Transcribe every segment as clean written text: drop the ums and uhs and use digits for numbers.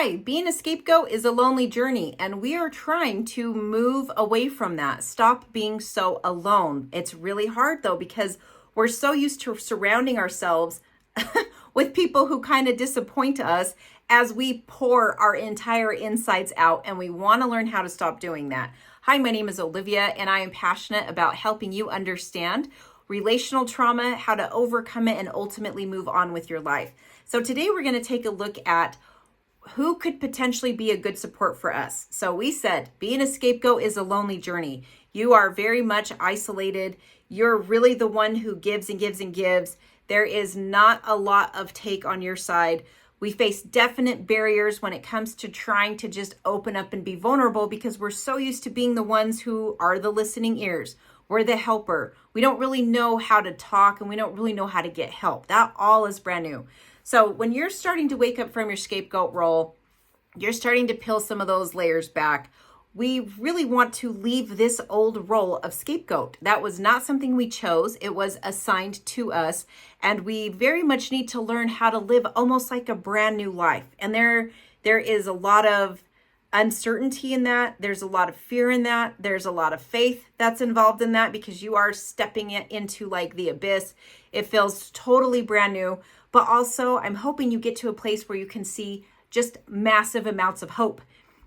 Hi, being a scapegoat is a lonely journey, and we are trying to move away from that. Stop being so alone. It's really hard though, because we're so used to surrounding ourselves with people who kind of disappoint us as we pour our entire insides out, and we want to learn how to stop doing that. Hi, my name is Olivia, and I am passionate about helping you understand relational trauma, how to overcome it, and ultimately move on with your life. So today we're going to take a look at who could potentially be a good support for us. So we said being a scapegoat is a lonely journey. You are very much isolated. You're really the one who gives and gives and gives. There is not a lot of take on your side. We face definite barriers when it comes to trying to just open up and be vulnerable, because we're so used to being the ones who are the listening ears. We're the helper. We don't really know how to talk, and we don't really know how to get help. That all is brand new. So when you're starting to wake up from your scapegoat role, you're starting to peel some of those layers back. We really want to leave this old role of scapegoat. That was not something we chose. It was assigned to us. And we very much need to learn how to live almost like a brand new life. And there is a lot of uncertainty in that. There's a lot of fear in that. There's a lot of faith that's involved in that, because you are stepping it into like the abyss. It feels totally brand new. But also, I'm hoping you get to a place where you can see just massive amounts of hope,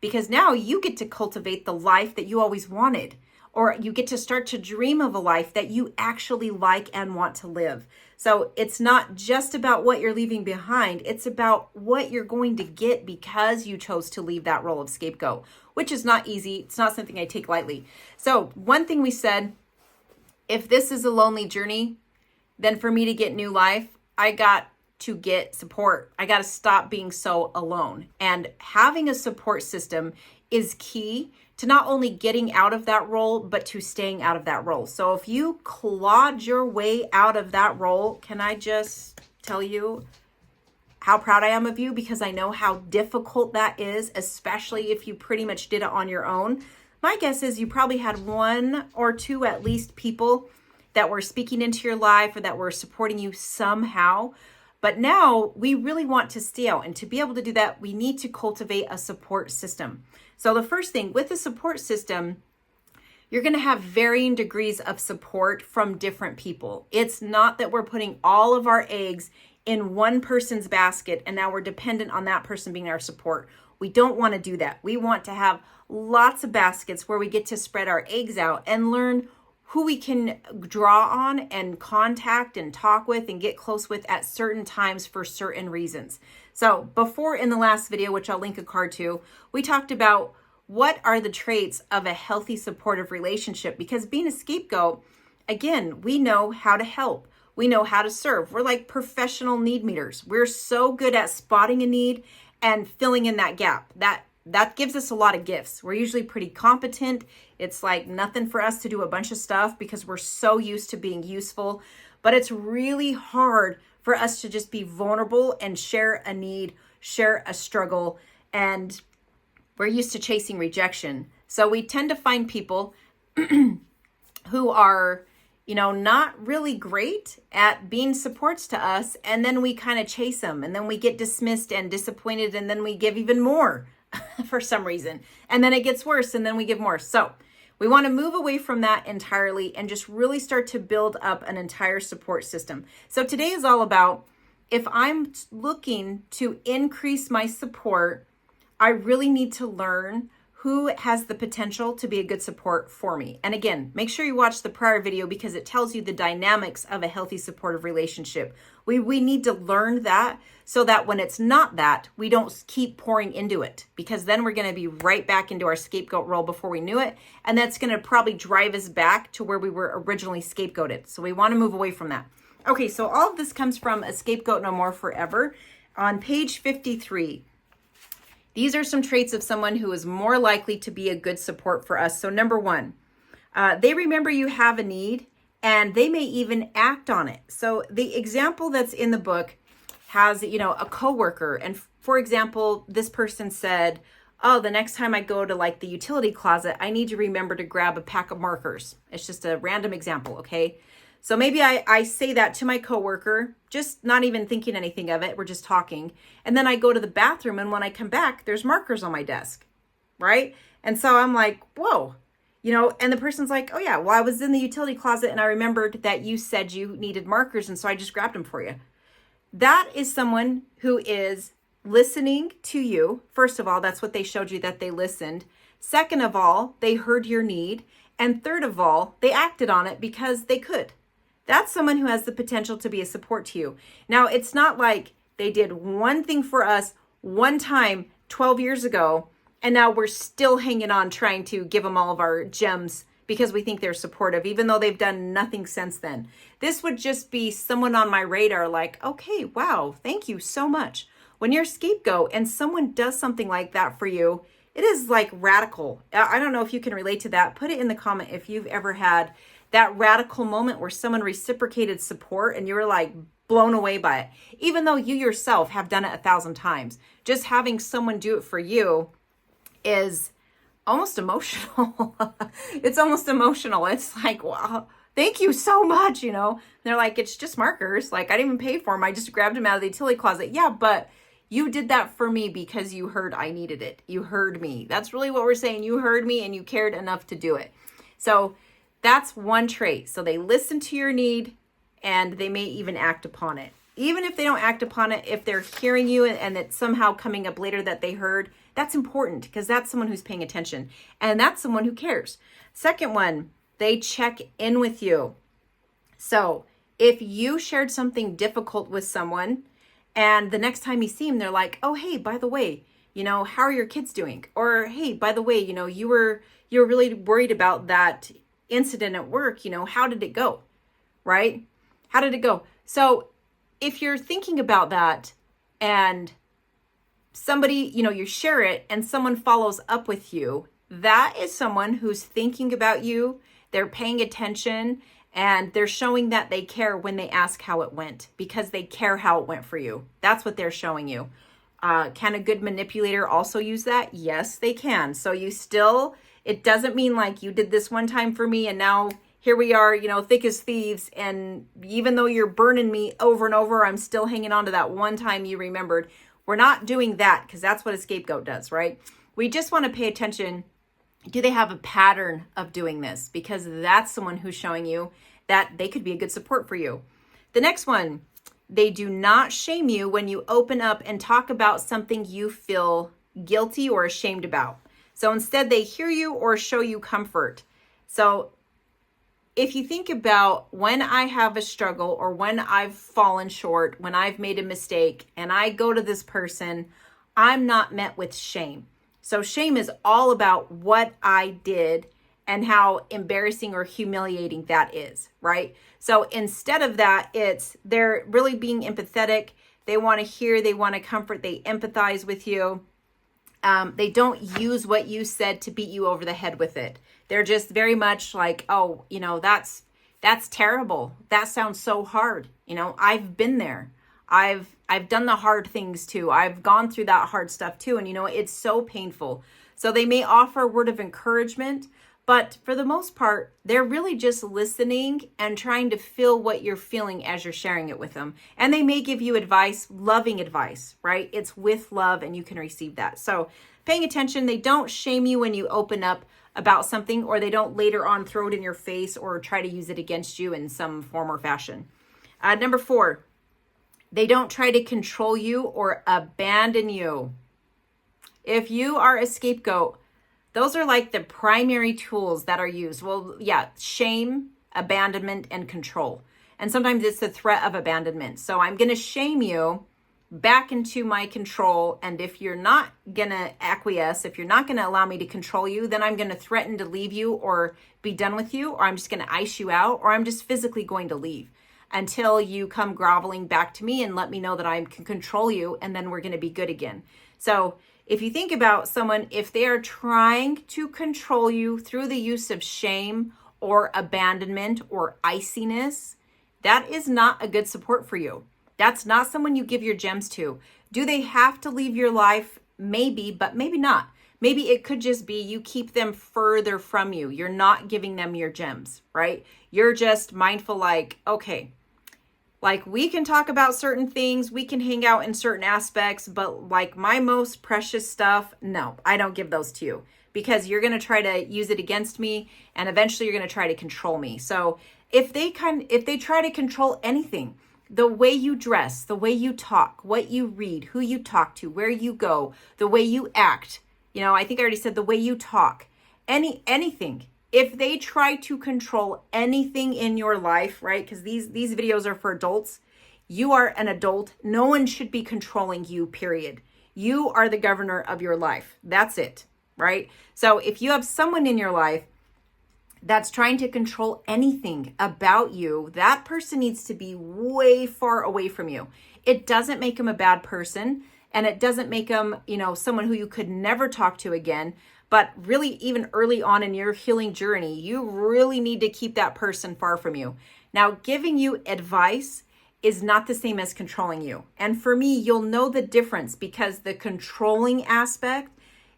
because now you get to cultivate the life that you always wanted, or you get to start to dream of a life that you actually like and want to live. So it's not just about what you're leaving behind. It's about what you're going to get because you chose to leave that role of scapegoat, which is not easy. It's not something I take lightly. So one thing we said, if this is a lonely journey, then for me to get new life, I got to get support. I got to stop being so alone. And having a support system is key to not only getting out of that role, but to staying out of that role. So if you clawed your way out of that role, can I just tell you how proud I am of you? Because I know how difficult that is, especially if you pretty much did it on your own. My guess is you probably had one or two at least people that were speaking into your life or that were supporting you somehow. But now we really want to stay out. And to be able to do that, we need to cultivate a support system. So the first thing with a support system, you're going to have varying degrees of support from different people. It's not that we're putting all of our eggs in one person's basket and now we're dependent on that person being our support. We don't want to do that. We want to have lots of baskets where we get to spread our eggs out and learn who we can draw on and contact and talk with and get close with at certain times for certain reasons. So before, in the last video, which I'll link a card to, we talked about what are the traits of a healthy supportive relationship, because being a scapegoat, again, we know how to help. We know how to serve. We're like professional need meters. We're so good at spotting a need and filling in that gap. That gives us a lot of gifts. We're usually pretty competent. It's like nothing for us to do a bunch of stuff because we're so used to being useful. But it's really hard for us to just be vulnerable and share a need, share a struggle. And we're used to chasing rejection. So we tend to find people who are, not really great at being supports to us. And then we kind of chase them. And then we get dismissed and disappointed. And then we give even more for some reason. And then it gets worse, and then we give more. So we want to move away from that entirely and just really start to build up an entire support system. So today is all about, if I'm looking to increase my support, I really need to learn who has the potential to be a good support for me. And again, make sure you watch the prior video because it tells you the dynamics of a healthy supportive relationship. We need to learn that so that when it's not that, we don't keep pouring into it, because then we're going to be right back into our scapegoat role before we knew it. And that's going to probably drive us back to where we were originally scapegoated. So we want to move away from that. Okay, so all of this comes from A Scapegoat No More Forever on page 53. These are some traits of someone who is more likely to be a good support for us. So number one, they remember you have a need and they may even act on it. So the example that's in the book has, a coworker. And for example, this person said, oh, the next time I go to like the utility closet, I need to remember to grab a pack of markers. It's just a random example, okay? So maybe I say that to my coworker, just not even thinking anything of it. We're just talking. And then I go to the bathroom, and when I come back, there's markers on my desk, right? And so I'm like, whoa, and the person's like, oh yeah, well, I was in the utility closet and I remembered that you said you needed markers. And so I just grabbed them for you. That is someone who is listening to you. First of all, that's what they showed you, that they listened. Second of all, they heard your need. And third of all, they acted on it because they could. That's someone who has the potential to be a support to you. Now, it's not like they did one thing for us one time 12 years ago, and now we're still hanging on trying to give them all of our gems because we think they're supportive, even though they've done nothing since then. This would just be someone on my radar like, okay, wow, thank you so much. When you're a scapegoat and someone does something like that for you, it is like radical. I don't know if you can relate to that. Put it in the comment if you've ever had that radical moment where someone reciprocated support and you were like blown away by it, even though you yourself have done it 1,000 times. Just having someone do it for you is almost emotional. It's almost emotional. It's like, wow, thank you so much. They're like, it's just markers. Like, I didn't even pay for them. I just grabbed them out of the utility closet. Yeah, but you did that for me because you heard I needed it. You heard me. That's really what we're saying. You heard me and you cared enough to do it. So that's one trait. So they listen to your need and they may even act upon it. Even if they don't act upon it, if they're hearing you and it's somehow coming up later that they heard, that's important because that's someone who's paying attention and that's someone who cares. Second one, they check in with you. So if you shared something difficult with someone and the next time you see them, they're like, oh, hey, by the way, how are your kids doing? Or, hey, by the way, you were really worried about that incident at work. How did it go? Right? How did it go? So if you're thinking about that and somebody, you share it and someone follows up with you, that is someone who's thinking about you. They're paying attention and they're showing that they care when they ask how it went because they care how it went for you. That's what they're showing you. Can a good manipulator also use that? Yes, they can. So it doesn't mean like you did this one time for me and now here we are, thick as thieves. And even though you're burning me over and over, I'm still hanging on to that one time you remembered. We're not doing that because that's what a scapegoat does, right? We just want to pay attention. Do they have a pattern of doing this? Because that's someone who's showing you that they could be a good support for you. The next one, they do not shame you when you open up and talk about something you feel guilty or ashamed about. So instead, they hear you or show you comfort. So if you think about when I have a struggle or when I've fallen short, when I've made a mistake and I go to this person, I'm not met with shame. So shame is all about what I did and how embarrassing or humiliating that is, right? So instead of that, they're really being empathetic. They want to hear, they want to comfort, they empathize with you. They don't use what you said to beat you over the head with it. They're just very much like, oh, that's terrible. That sounds so hard. I've been there. I've done the hard things too. I've gone through that hard stuff too. And it's so painful. So they may offer a word of encouragement, but for the most part, they're really just listening and trying to feel what you're feeling as you're sharing it with them. And they may give you advice, loving advice, right? It's with love and you can receive that. So paying attention, they don't shame you when you open up about something, or they don't later on throw it in your face or try to use it against you in some form or fashion. Number 4, they don't try to control you or abandon you. If you are a scapegoat, those are like the primary tools that are used. Well, yeah, shame, abandonment, and control. And sometimes it's the threat of abandonment. So I'm going to shame you back into my control. And if you're not going to acquiesce, if you're not going to allow me to control you, then I'm going to threaten to leave you or be done with you, or I'm just going to ice you out, or I'm just physically going to leave until you come groveling back to me and let me know that I can control you, and then we're going to be good again. So if you think about someone, if they are trying to control you through the use of shame or abandonment or iciness, that is not a good support for you. That's not someone you give your gems to. Do they have to leave your life? Maybe, but maybe not. Maybe it could just be you keep them further from you. You're not giving them your gems, right? You're just mindful like, okay, like we can talk about certain things, we can hang out in certain aspects, but like my most precious stuff, no, I don't give those to you because you're going to try to use it against me and eventually you're going to try to control me. So if they try to control anything, the way you dress, the way you talk, what you read, who you talk to, where you go, the way you act, I think I already said the way you talk, anything. If they try to control anything in your life, right? Because these videos are for adults. You are an adult. No one should be controlling you, period. You are the governor of your life. That's it, right? So if you have someone in your life that's trying to control anything about you, that person needs to be way far away from you. It doesn't make them a bad person, and it doesn't make them, someone who you could never talk to again. But really, even early on in your healing journey, you really need to keep that person far from you. Now, giving you advice is not the same as controlling you. And for me, you'll know the difference because the controlling aspect,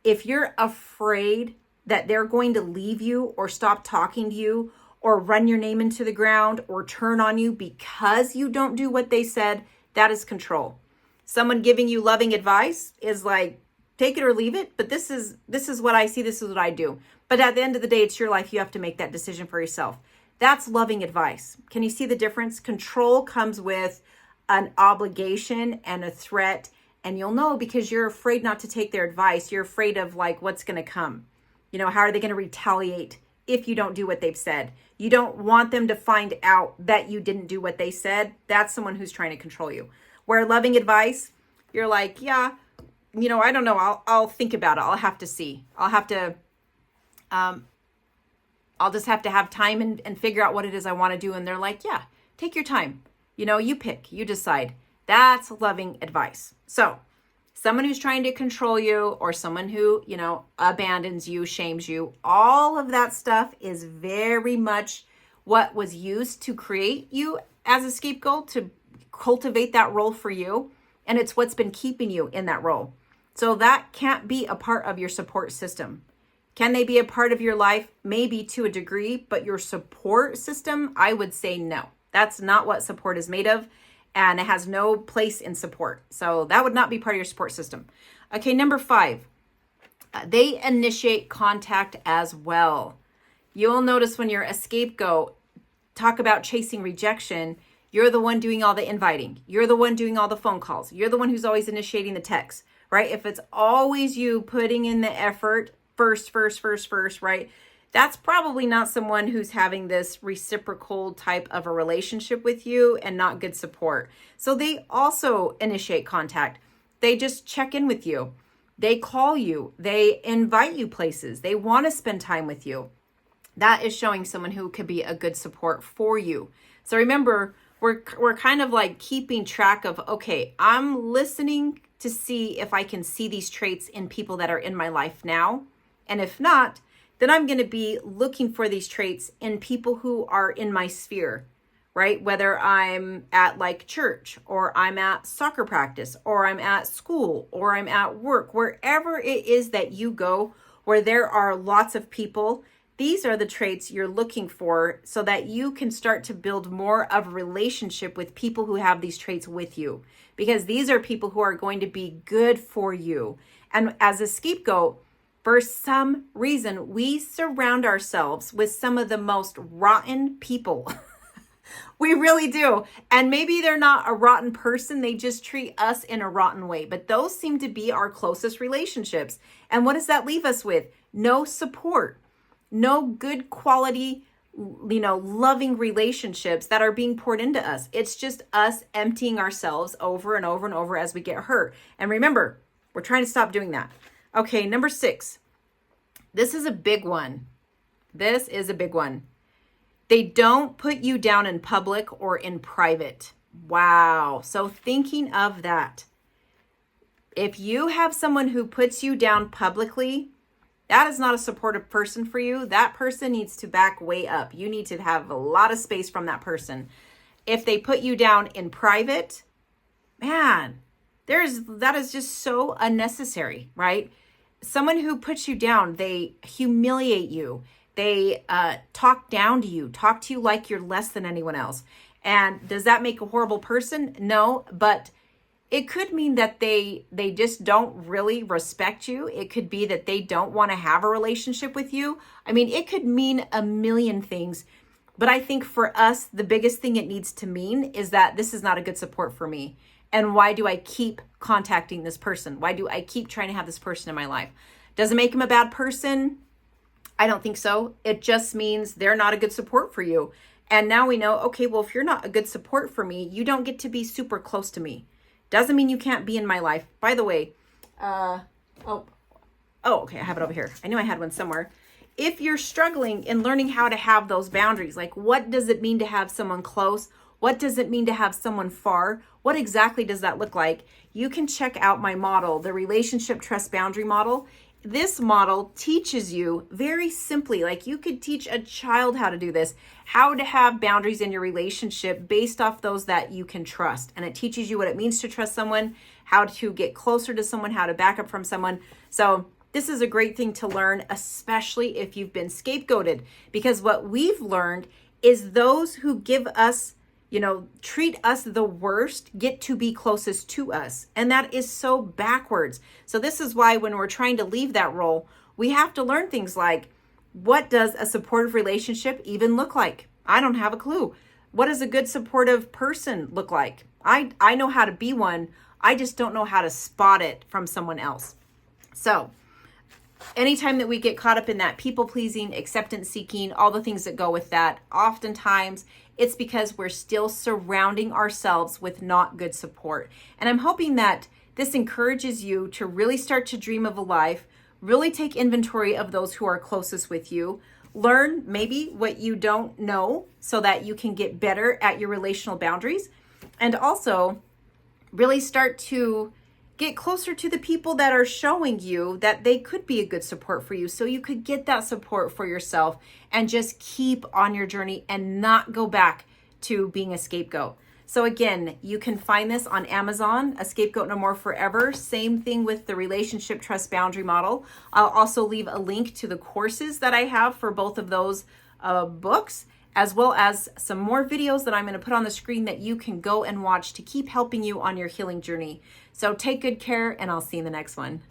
if you're afraid that they're going to leave you or stop talking to you or run your name into the ground or turn on you because you don't do what they said, that is control. Someone giving you loving advice is like, take it or leave it, but this is what I see, this is what I do. But at the end of the day, it's your life. You have to make that decision for yourself. That's loving advice. Can you see the difference? Control comes with an obligation and a threat, and you'll know because you're afraid not to take their advice. You're afraid of like what's going to come. How are they going to retaliate if you don't do what they've said? You don't want them to find out that you didn't do what they said. That's someone who's trying to control you. Where loving advice, you're like, yeah, I don't know. I'll think about it. I'll have to see. I'll just have to have time and figure out what it is I want to do. And they're like, yeah, take your time. You pick, you decide. That's loving advice. So someone who's trying to control you or someone who, abandons you, shames you, all of that stuff is very much what was used to create you as a scapegoat, to cultivate that role for you. And it's what's been keeping you in that role. So that can't be a part of your support system. Can they be a part of your life? Maybe to a degree, but your support system, I would say no. That's not what support is made of, and it has no place in support. So that would not be part of your support system. Okay, number 5, they initiate contact as well. You'll notice when you're a scapegoat, talk about chasing rejection, you're the one doing all the inviting. You're the one doing all the phone calls. You're the one who's always initiating the text, right? If it's always you putting in the effort first, right? That's probably not someone who's having this reciprocal type of a relationship with you and not good support. So they also initiate contact. They just check in with you. They call you. They invite you places. They want to spend time with you. That is showing someone who could be a good support for you. So remember, we're kind of like keeping track of, okay, I'm listening to see if I can see these traits in people that are in my life now. And if not, then I'm going to be looking for these traits in people who are in my sphere, right? Whether I'm at like church or I'm at soccer practice or I'm at school or I'm at work, wherever it is that you go, where there are lots of people, these are the traits you're looking for so that you can start to build more of a relationship with people who have these traits with you, because these are people who are going to be good for you. And as a scapegoat, for some reason, we surround ourselves with some of the most rotten people. We really do. And maybe they're not a rotten person. They just treat us in a rotten way. But those seem to be our closest relationships. And what does that leave us with? No support, no good quality, loving relationships that are being poured into us. It's just us emptying ourselves over and over and over as we get hurt. And remember, we're trying to stop doing that. Okay, number 6. This is a big one. They don't put you down in public or in private. Wow. So thinking of that, if you have someone who puts you down publicly, that is not a supportive person for you. That person needs to back way up. You need to have a lot of space from that person. If they put you down in private, man, that is just so unnecessary, right? someone who puts you down, they humiliate you, they talk down to you, talk to you like you're less than anyone else. And does that make a horrible person? No, but it could mean that they just don't really respect you. It could be that they don't want to have a relationship with you. I mean, it could mean a million things. But I think for us, the biggest thing it needs to mean is that this is not a good support for me. And why do I keep contacting this person? Why do I keep trying to have this person in my life? Does it make them a bad person? I don't think so. It just means they're not a good support for you. And now we know, okay, well, if you're not a good support for me, you don't get to be super close to me. Doesn't mean you can't be in my life. By the way, okay, I have it over here. I knew I had one somewhere. If you're struggling in learning how to have those boundaries, like what does it mean to have someone close? What does it mean to have someone far? What exactly does that look like? You can check out my model, the relationship trust boundary model. This model teaches you very simply, like you could teach a child how to do this, how to have boundaries in your relationship based off those that you can trust. And it teaches you what it means to trust someone, how to get closer to someone, how to back up from someone. So this is a great thing to learn, especially if you've been scapegoated, because what we've learned is those who give us, treat us the worst get to be closest to us. And that is so backwards. So this is why when we're trying to leave that role, we have to learn things like, what does a supportive relationship even look like? I don't have a clue. What does a good supportive person look like? I know how to be one. I just don't know how to spot it from someone else. So anytime that we get caught up in that people pleasing, acceptance seeking, all the things that go with that, oftentimes it's because we're still surrounding ourselves with not good support. And I'm hoping that this encourages you to really start to dream of a life, really take inventory of those who are closest with you, learn maybe what you don't know so that you can get better at your relational boundaries, and also really start to get closer to the people that are showing you that they could be a good support for you, so you could get that support for yourself and just keep on your journey and not go back to being a scapegoat. So again, you can find this on Amazon, A Scapegoat No More Forever. Same thing with the relationship trust boundary model. I'll also leave a link to the courses that I have for both of those books, as well as some more videos that I'm going to put on the screen that you can go and watch to keep helping you on your healing journey. So take good care, and I'll see you in the next one.